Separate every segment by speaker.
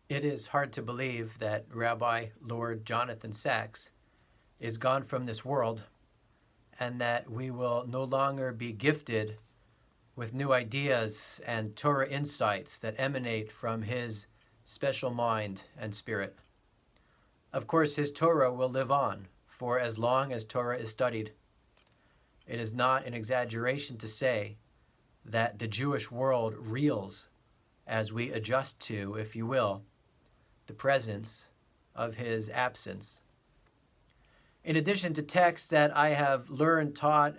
Speaker 1: It is hard to believe that Rabbi Lord Jonathan Sacks is gone from this world and that we will no longer be gifted with new ideas and Torah insights that emanate from his special mind and spirit. Of course, his Torah will live on for as long as Torah is studied. It is not an exaggeration to say that the Jewish world reels as we adjust to, if you will, the presence of his absence. In addition to texts that I have learned, taught,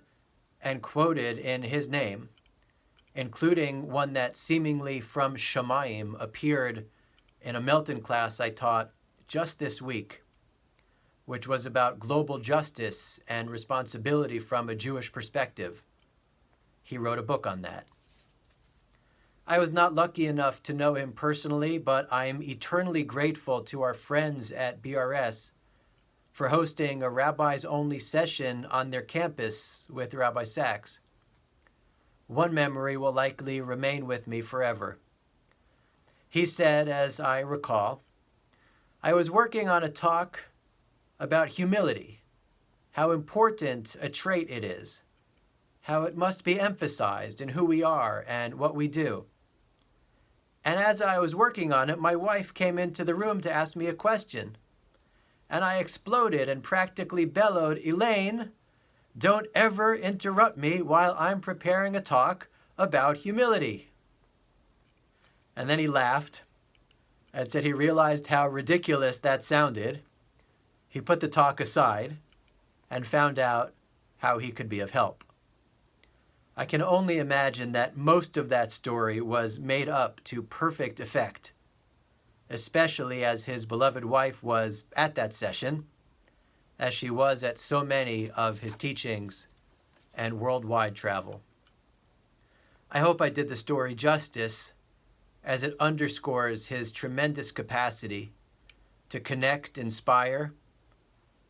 Speaker 1: and quoted in his name, including one that seemingly from Shamayim appeared in a Milton class I taught just this week, which was about global justice and responsibility from a Jewish perspective. He wrote a book on that. I was not lucky enough to know him personally, but I am eternally grateful to our friends at BRS for hosting a Rabbi's Only session on their campus with Rabbi Sacks. One memory will likely remain with me forever. He said, as I recall, I was working on a talk about humility, how important a trait it is, how it must be emphasized in who we are and what we do. And as I was working on it, my wife came into the room to ask me a question. And I exploded and practically bellowed, Elaine, don't ever interrupt me while I'm preparing a talk about humility. And then he laughed and said he realized how ridiculous that sounded. He put the talk aside and found out how he could be of help. I can only imagine that most of that story was made up to perfect effect, especially as his beloved wife was at that session, as she was at so many of his teachings and worldwide travel. I hope I did the story justice, as it underscores his tremendous capacity to connect, inspire,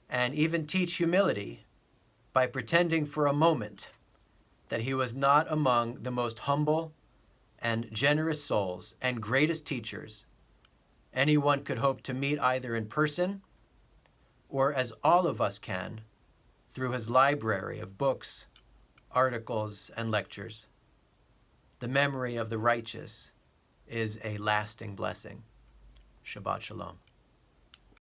Speaker 1: and even teach humility by pretending for a moment that he was not among the most humble and generous souls and greatest teachers anyone could hope to meet either in person or, as all of us can, through his library of books, articles, and lectures. The memory of the righteous is a lasting blessing. Shabbat Shalom.